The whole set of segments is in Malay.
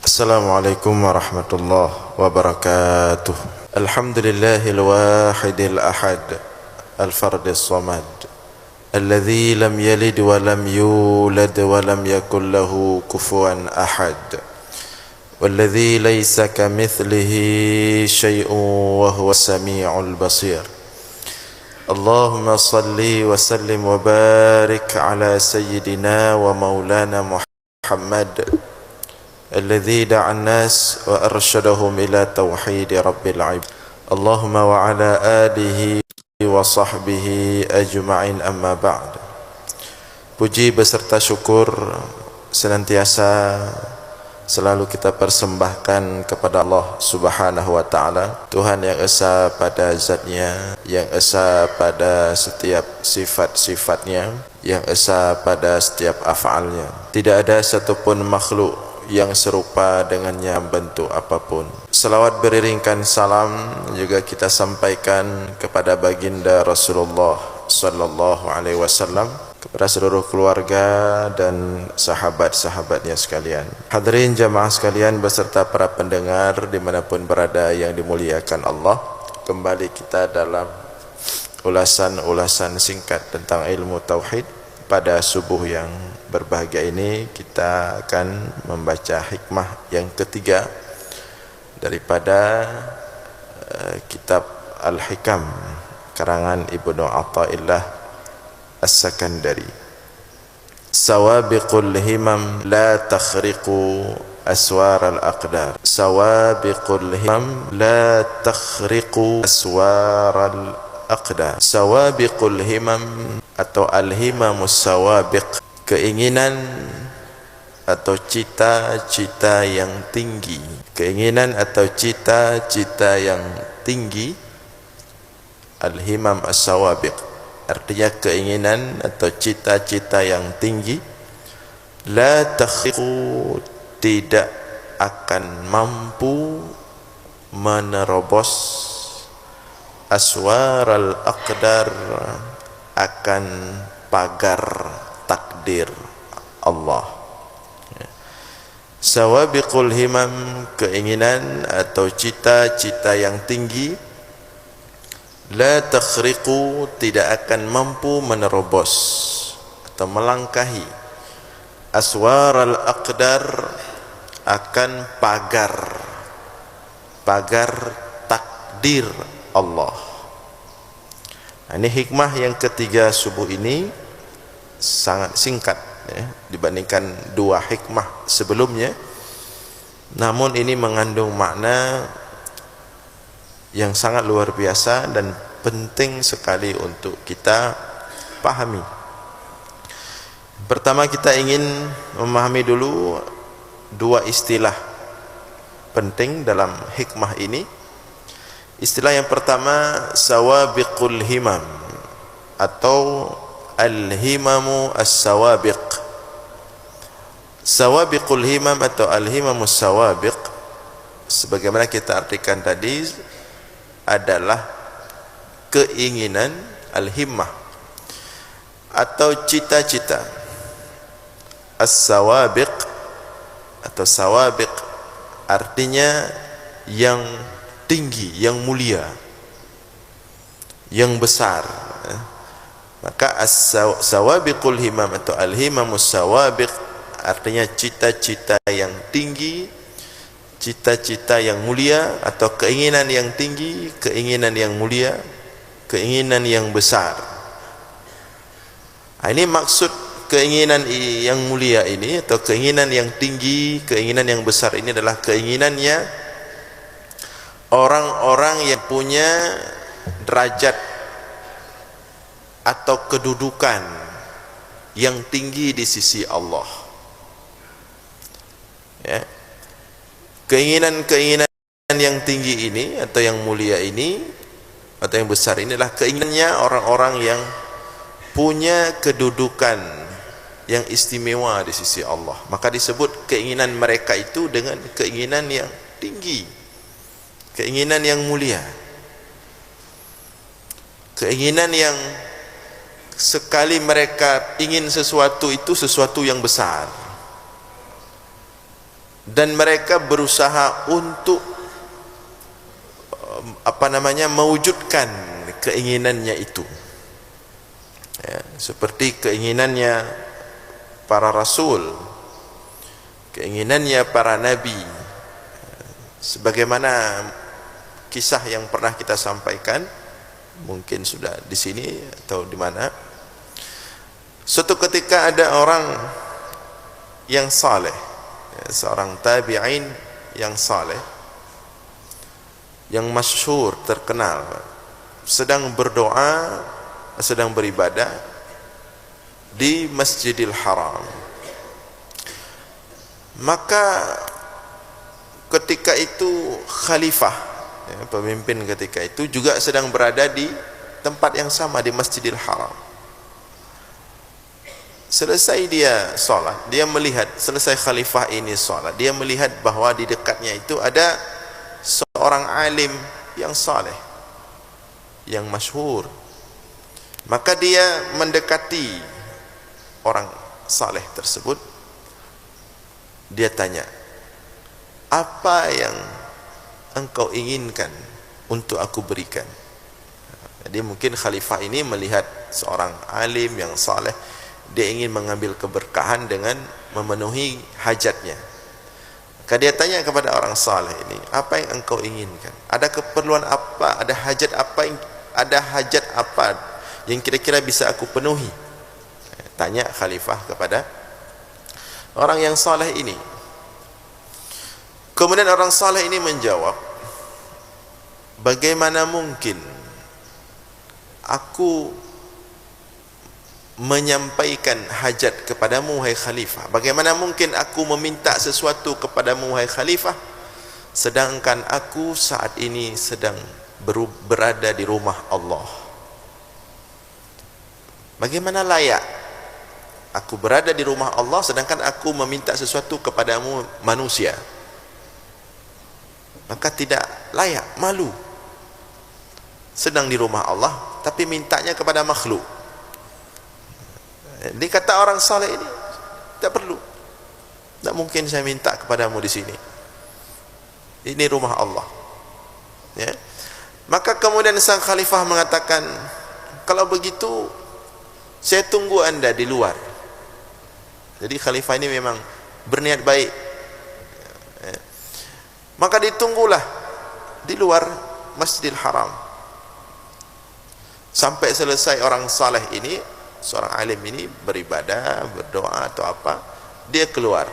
Assalamualaikum warahmatullahi wabarakatuh. Alhamdulillahil wahidil ahad, al-fardis samad, alladzi lam yalid wa lam yulad wa lam yakul lahu kufuwan ahad, walladzi laysa kamithlihi syai'un wa huwas sami'ul basir. Allahumma salli wa sallim wa barik ala sayyidina wa maulana Muhammad الذي دعا الناس وأرشدهم إلى توحيد رب العباد. اللهم وعلى آله وصحبه أجمعين أما بعد. Puji beserta syukur senantiasa selalu kita persembahkan kepada Allah Subhanahu wa taala, Tuhan yang esa pada zatnya, yang esa pada setiap sifat-sifatnya, yang esa pada setiap af'alnya. Tidak ada satupun makhluk yang serupa dengannya bentuk apapun. Salawat beriringkan salam juga kita sampaikan kepada baginda Rasulullah sallallahu alaihi wasallam, kepada seluruh keluarga dan sahabat-sahabatnya sekalian. Hadirin jamaah sekalian beserta para pendengar dimanapun berada yang dimuliakan Allah, kembali kita dalam ulasan-ulasan singkat tentang ilmu tauhid. Pada subuh yang berbahagia ini kita akan membaca hikmah yang ketiga daripada kitab Al-Hikam karangan Ibnu Athaillah As-Sakandari. Sawabiqul himam la takhriqu aswar al-aqdar. Sawabiqul himam la takhriqu aswar al-aqdar. Sawabiqul himam atau al-himamus sawabiq, keinginan atau cita-cita yang tinggi, keinginan atau cita-cita yang tinggi. Al-himam as-sawabiq artinya keinginan atau cita-cita yang tinggi. La takhriqu, tidak akan mampu menerobos aswar al-aqdar, akan pagar takdir Allah. Sawabiqul himam, keinginan atau cita-cita yang tinggi. La takhriqu, tidak akan mampu menerobos atau melangkahi aswar al-aqdar, akan pagar takdir Allah. Ini hikmah yang ketiga subuh ini sangat singkat dibandingkan dua hikmah sebelumnya, namun ini mengandung makna yang sangat luar biasa dan penting sekali untuk kita pahami. Pertama, kita ingin memahami dulu dua istilah penting dalam hikmah ini. Istilah yang pertama, sawabiqul himam atau al-himamu as-sawabiq. Sawabiqul himam atau al-himamus sawabiq, sebagaimana kita artikan tadi, adalah keinginan, al-himmah atau cita-cita. As-sawabiq atau sawabiq artinya yang tinggi, yang mulia, yang besar. Maka as-sawabiqul himam atau al-himamus sawabiq artinya cita-cita yang tinggi, cita-cita yang mulia, atau keinginan yang tinggi, keinginan yang mulia, keinginan yang besar. Ini maksud keinginan yang mulia ini atau keinginan yang tinggi, keinginan yang besar ini adalah keinginannya orang-orang yang punya derajat atau kedudukan yang tinggi di sisi Allah. Keinginan-keinginan yang tinggi ini atau yang mulia ini atau yang besar ini adalah keinginannya orang-orang yang punya kedudukan yang istimewa di sisi Allah. Maka disebut keinginan mereka itu dengan keinginan yang tinggi, keinginan yang mulia, keinginan yang sekali mereka ingin sesuatu itu sesuatu yang besar. dan mereka berusaha untuk mewujudkan keinginannya itu, ya, seperti keinginannya para rasul, keinginannya para nabi, sebagaimana kisah yang pernah kita sampaikan, mungkin sudah di sini atau di mana. Suatu ketika ada orang yang saleh, seorang tabi'in yang saleh, yang masyhur, terkenal, sedang berdoa, sedang beribadah di Masjidil Haram. Maka ketika itu khalifah, ya, pemimpin ketika itu juga sedang berada di tempat yang sama di Masjidil Haram. Selesai dia solat, dia melihat, selesai khalifah ini solat, dia melihat bahwa di dekatnya itu ada seorang alim yang saleh, yang masyhur. Maka dia mendekati orang saleh tersebut. Dia tanya, apa yang engkau inginkan untuk aku berikan? Jadi mungkin khalifah ini melihat seorang alim yang saleh, dia ingin mengambil keberkahan dengan memenuhi hajatnya. Maka dia tanya kepada orang saleh ini, apa yang engkau inginkan? Ada keperluan apa? Ada hajat apa yang kira-kira bisa aku penuhi? Tanya khalifah kepada orang yang saleh ini. Kemudian orang saleh ini menjawab, bagaimana mungkin aku menyampaikan hajat kepadamu wahai khalifah? Bagaimana mungkin aku meminta sesuatu kepadamu wahai khalifah, sedangkan aku saat ini sedang berada di rumah Allah? Bagaimana layak aku berada di rumah Allah sedangkan aku meminta sesuatu kepadamu manusia? Maka tidak layak, malu. Sedang di rumah Allah tapi mintanya kepada makhluk. Dia kata orang saleh ini, tak perlu, tak mungkin saya minta kepadamu di sini. Ini rumah Allah. Ya. Maka kemudian sang khalifah mengatakan, kalau begitu saya tunggu anda di luar. Jadi khalifah ini memang berniat baik. Ya. Maka ditunggulah di luar Masjidil Haram sampai selesai orang saleh ini, seorang alim ini beribadah, berdoa atau apa, dia keluar.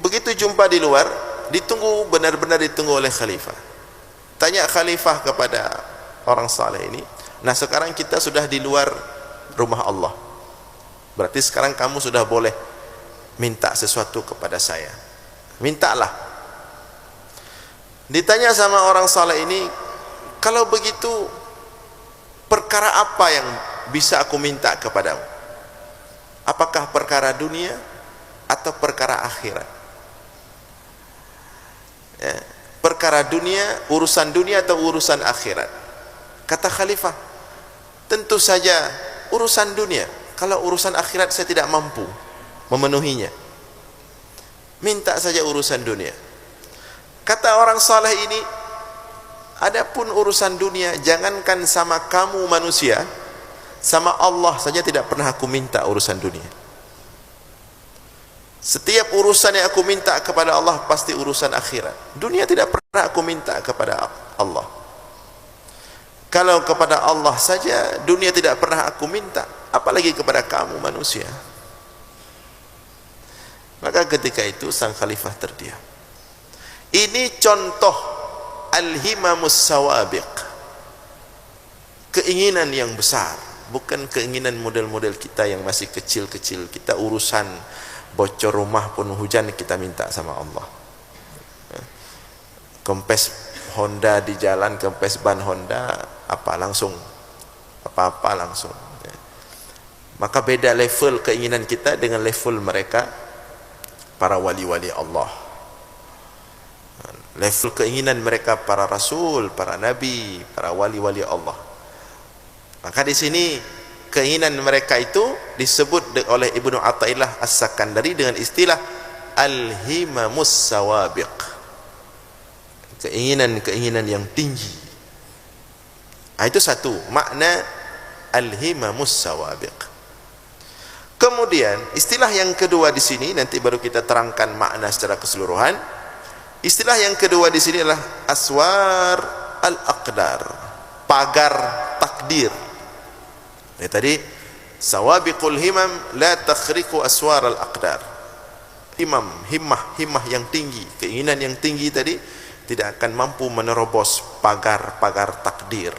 Begitu jumpa di luar, ditunggu, benar-benar ditunggu oleh khalifah. Tanya khalifah kepada orang saleh ini, nah sekarang kita sudah di luar rumah Allah, berarti sekarang kamu sudah boleh minta sesuatu kepada saya, mintalah. Ditanya sama orang saleh ini, kalau begitu perkara apa yang bisa aku minta kepadamu? Apakah perkara dunia atau perkara akhirat? Ya, perkara dunia, urusan dunia atau urusan akhirat? Kata khalifah, tentu saja urusan dunia. Kalau urusan akhirat saya tidak mampu memenuhinya. Minta saja urusan dunia. Kata orang saleh ini, adapun urusan dunia, jangankan sama kamu manusia, sama Allah saja tidak pernah aku minta urusan dunia. Setiap urusan yang aku minta kepada Allah pasti urusan akhirat. Dunia tidak pernah aku minta kepada Allah. Kalau kepada Allah saja dunia tidak pernah aku minta, apalagi kepada kamu manusia. Maka ketika itu sang khalifah terdiam. Ini contoh al-himamus sawabiq, keinginan yang besar, bukan keinginan model-model kita yang masih kecil-kecil. Kita urusan bocor rumah pun hujan kita minta sama Allah. Kempes Honda di jalan, kempes ban Honda, apa langsung, apa-apa langsung. Maka beda level keinginan kita dengan level mereka, para wali-wali Allah. Level keinginan mereka para rasul, para nabi, para wali-wali Allah. Maka di sini keinginan mereka itu disebut oleh Ibnu Athaillah As-Sakandari dengan istilah al-himamus sawabiq, keinginan-keinginan yang tinggi. Itu satu makna al-himamus sawabiq. Kemudian istilah yang kedua di sini, nanti baru kita terangkan makna secara keseluruhan. Istilah yang kedua di sini adalah aswar al-aqdar, pagar takdir. Tadi sawabiqul himam la takhriqu aswar al-aqdar. Himmah yang tinggi, keinginan yang tinggi tadi tidak akan mampu menerobos pagar-pagar takdir.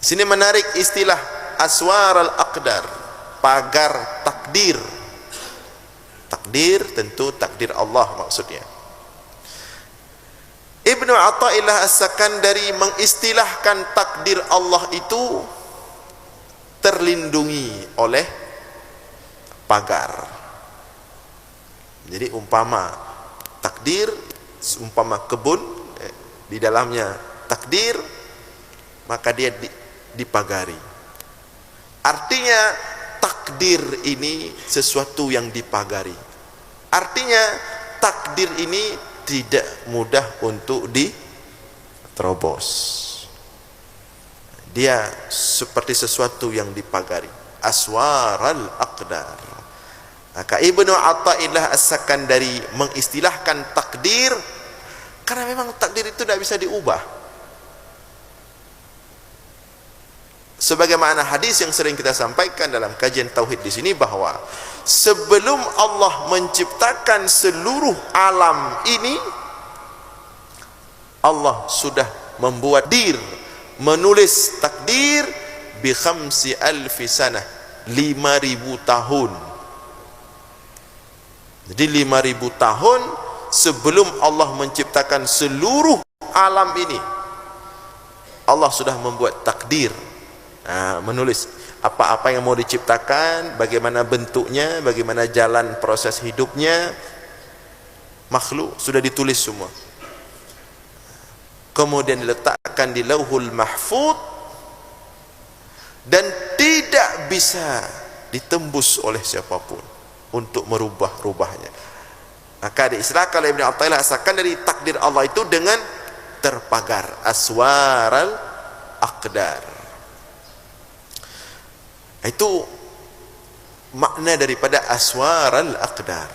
Di sini menarik istilah aswar al-aqdar, pagar takdir. Takdir tentu takdir Allah maksudnya. Ibnu Athaillah As-Sakandari mengistilahkan takdir Allah itu terlindungi oleh pagar. Jadi umpama takdir, umpama kebun, di dalamnya takdir, maka dia dipagari. Artinya takdir ini sesuatu yang dipagari. Artinya takdir ini tidak mudah untuk diterobos. Dia seperti sesuatu yang dipagari. Aswaral aqdar. Maka Ibnu Athaillah As-Sakandari mengistilahkan takdir karena memang takdir itu tidak bisa diubah. Sebagaimana hadis yang sering kita sampaikan dalam kajian tauhid di sini, bahwa sebelum Allah menciptakan seluruh alam ini, Allah sudah membuat menulis takdir bi 5,000 sanah, 5.000 tahun. Jadi 5.000 tahun sebelum Allah menciptakan seluruh alam ini, Allah sudah membuat takdir, menulis apa-apa yang mau diciptakan, bagaimana bentuknya, bagaimana jalan proses hidupnya, makhluk sudah ditulis semua. Kemudian diletakkan di Lauhul Mahfuz dan tidak bisa ditembus oleh siapapun untuk merubah-rubahnya. Maka diistilahkan oleh Ibnu Athaillah As-Sakandari takdir Allah itu dengan terpagar, aswaral aqdar. Itu makna daripada aswaral aqdar.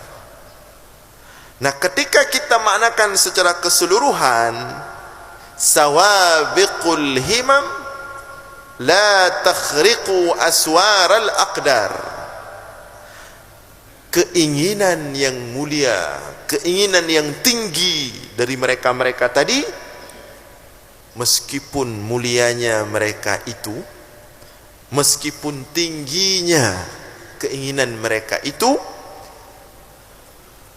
Nah, ketika kita maknakan secara keseluruhan, sawabiqul himam la takhriqu aswaral aqdar, keinginan yang mulia, keinginan yang tinggi dari mereka-mereka tadi, meskipun mulianya mereka itu, meskipun tingginya keinginan mereka itu,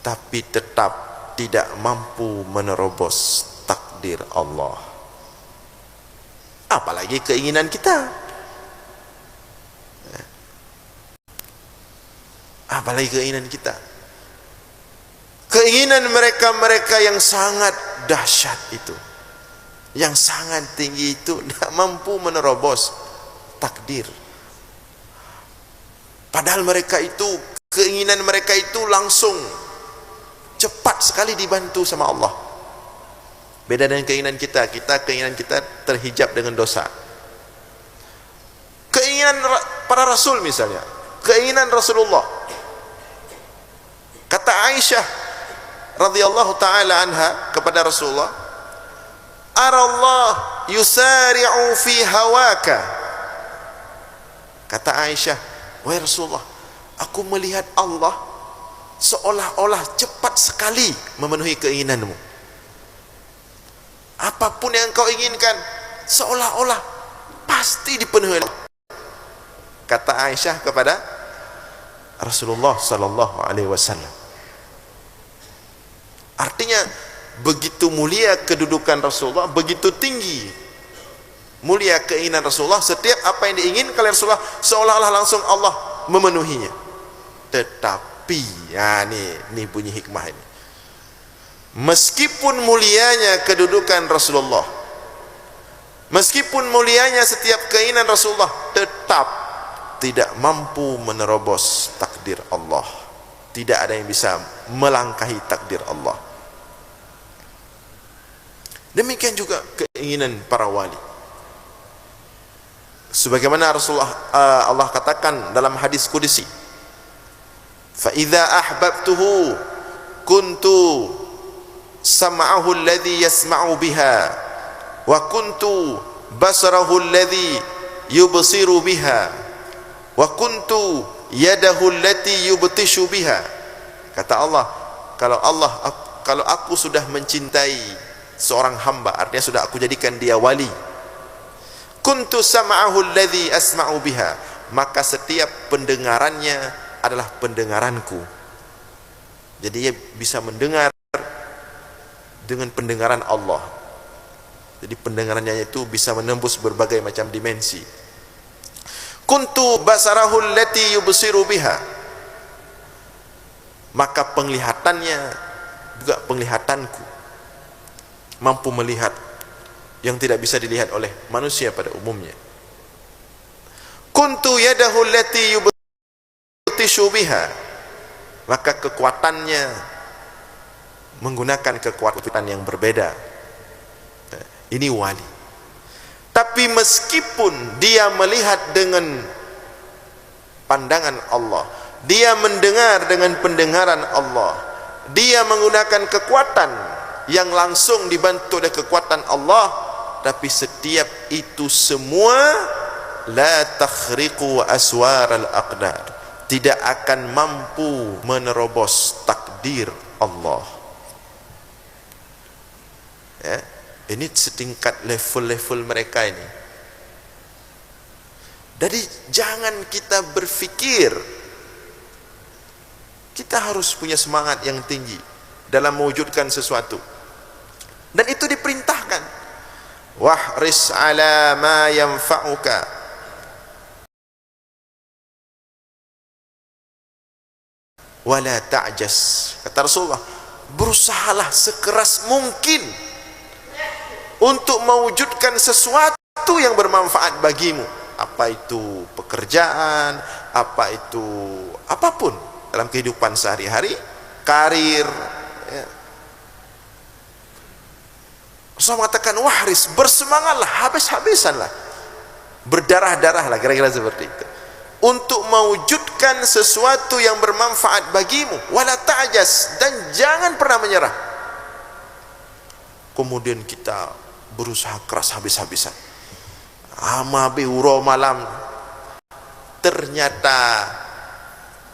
tapi tetap tidak mampu menerobos takdir Allah. Apalagi keinginan kita, apalagi keinginan kita. Keinginan mereka-mereka yang sangat dahsyat itu, yang sangat tinggi itu, tidak mampu menerobos takdir. Padahal mereka itu, keinginan mereka itu langsung cepat sekali dibantu sama Allah. Beda dengan keinginan kita. Keinginan kita terhijab dengan dosa. Keinginan para rasul misalnya, keinginan Rasulullah. Kata Aisyah radhiyallahu taala anha kepada Rasulullah, "Arallah yusari'u fi hawaka." Kata Aisyah, "Wahai Rasulullah, aku melihat Allah seolah-olah cepat sekali memenuhi keinginanmu. Apapun yang kau inginkan, seolah-olah pasti dipenuhi." Kata Aisyah kepada Rasulullah sallallahu alaihi wasallam. Artinya begitu mulia kedudukan Rasulullah, begitu tinggi mulia keinginan Rasulullah, setiap apa yang diinginkan oleh Rasulullah seolah-olah langsung Allah memenuhinya. Tetapi ini bunyi hikmah ini. Meskipun mulianya kedudukan Rasulullah, meskipun mulianya setiap keinginan Rasulullah, tetap tidak mampu menerobos takdir Allah. Tidak ada yang bisa melangkahi takdir Allah. Demikian juga keinginan para wali. Sebagaimana Rasulullah Allah katakan dalam hadis qudsi, fa idza ahbabtuhu kuntu sam'ahu alladhi yasma'u biha wa kuntu basarahu alladhi yubsiru biha wa kuntu yadahu allati yubtishu biha. Kata Allah, kalau aku sudah mencintai seorang hamba, artinya sudah aku jadikan dia wali, kuntu sam'ahu alladhi asma'u biha, maka setiap pendengarannya adalah pendengaranku. Jadi dia bisa mendengar dengan pendengaran Allah. Jadi pendengarannya itu bisa menembus berbagai macam dimensi. Kuntu basarahu allati yubsiru biha, maka penglihatannya juga penglihatanku, mampu melihat yang tidak bisa dilihat oleh manusia pada umumnya. Kuntu yadahu allati yubtishu biha, maka kekuatannya menggunakan kekuatan yang berbeda. Ini wali. Tapi meskipun dia melihat dengan pandangan Allah, dia mendengar dengan pendengaran Allah, dia menggunakan kekuatan yang langsung dibantu oleh kekuatan Allah, tapi setiap itu semua la takhriqu aswar al-aqdar, tidak akan mampu menerobos takdir Allah. Ya, ini setingkat level-level mereka ini. Jadi jangan kita berfikir kita harus punya semangat yang tinggi dalam mewujudkan sesuatu, dan itu diperintahkan, wahris ala ma yanfa'uka, wala ta'jas. Kata Rasulullah, berusahalah sekeras mungkin untuk mewujudkan sesuatu yang bermanfaat bagimu. Apa itu pekerjaan, apa itu apapun dalam kehidupan sehari-hari, karir, ya. Rasulullah mengatakan wahris, bersemangatlah, habis-habisanlah, berdarah-darahlah, kira-kira seperti itu, untuk mewujudkan sesuatu yang bermanfaat bagimu. Wala ta'jas, dan jangan pernah menyerah. Kemudian kita berusaha keras habis-habisan, amabe uro malam, ternyata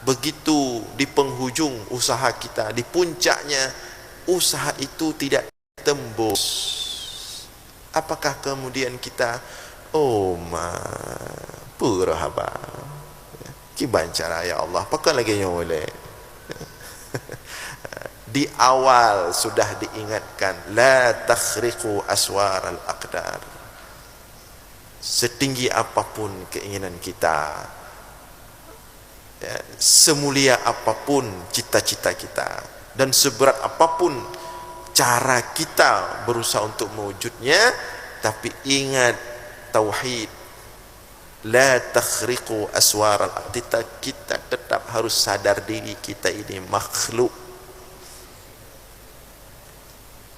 begitu di penghujung usaha kita, di puncaknya usaha itu tidak tembus. Apakah kemudian kita pura haba kibancara ya Allah, pakai lagi yang boleh. Di awal sudah diingatkan, la takhriqu aswar al-aqdar. Setinggi apapun keinginan kita, ya, semulia apapun cita-cita kita, dan seberat apapun cara kita berusaha untuk mewujudnya, tapi ingat tauhid, la takhriqu aswar al-aqdar. Kita tetap harus sadar diri kita ini makhluk.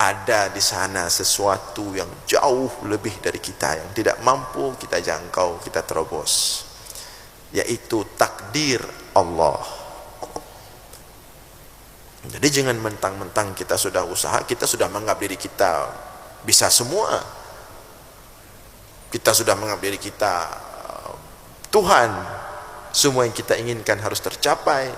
Ada di sana sesuatu yang jauh lebih dari kita, yang tidak mampu kita jangkau, kita terobos, yaitu takdir Allah. Jadi jangan mentang-mentang kita sudah usaha, kita sudah menganggap diri kita bisa semua, kita sudah menganggap diri kita Tuhan, semua yang kita inginkan harus tercapai,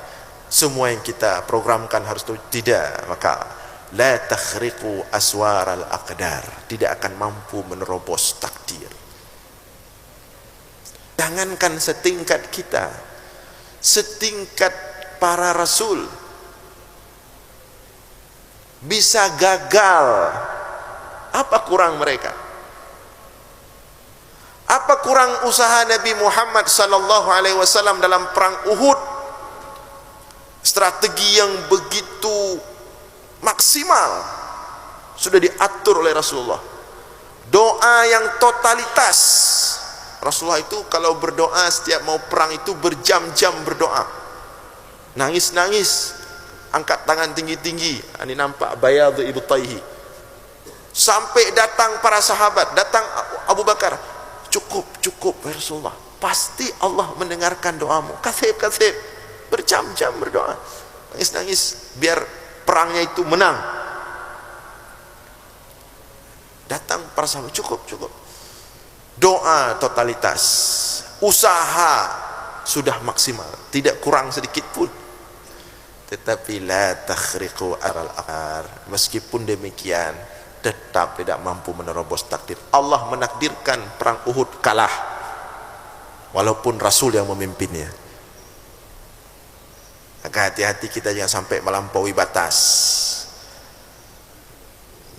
semua yang kita programkan harus tidak. Maka la takhriqu aswar al-aqdar, tidak akan mampu menerobos takdir. Jangankan setingkat kita, setingkat para rasul bisa gagal. Apa kurang mereka? Apa kurang usaha Nabi Muhammad sallallahu alaihi wasallam dalam perang Uhud? Strategi yang begitu maksimal sudah diatur oleh Rasulullah. Doa yang totalitas. Rasulullah itu kalau berdoa setiap mau perang itu berjam-jam berdoa, nangis-nangis, angkat tangan tinggi-tinggi, ini nampak bayadhu ibtaihi. Sampai datang para sahabat, datang Abu Bakar, cukup ya Rasulullah, pasti Allah mendengarkan doamu. Katsib, berjam-jam berdoa, nangis biar perangnya itu menang. Datang para sahabat, cukup, doa totalitas, usaha sudah maksimal, tidak kurang sedikit pun. Tetapi la takhriqu aral aqar, meskipun demikian tetap tidak mampu menerobos takdir. Allah menakdirkan perang Uhud kalah, walaupun Rasul yang memimpinnya. Maka hati-hati kita jangan sampai melampaui batas.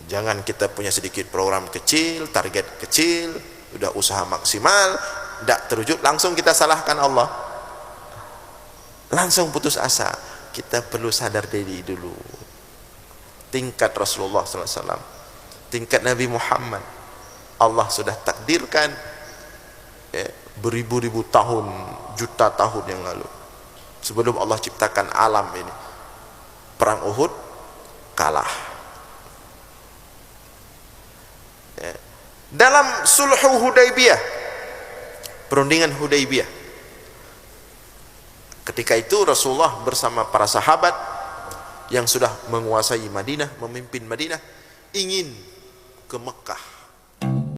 Jangan kita punya sedikit program kecil, target kecil, udah usaha maksimal, tidak terwujud, langsung kita salahkan Allah, langsung putus asa. Kita perlu sadar diri dulu. Tingkat Rasulullah SAW, tingkat Nabi Muhammad, Allah sudah takdirkan beribu-ribu tahun, juta tahun yang lalu, sebelum Allah ciptakan alam ini. Perang Uhud kalah. Dalam sulhu Hudaybiyah, perundingan Hudaybiyah, ketika itu Rasulullah bersama para sahabat yang sudah menguasai Madinah, memimpin Madinah, ingin ke Mekah.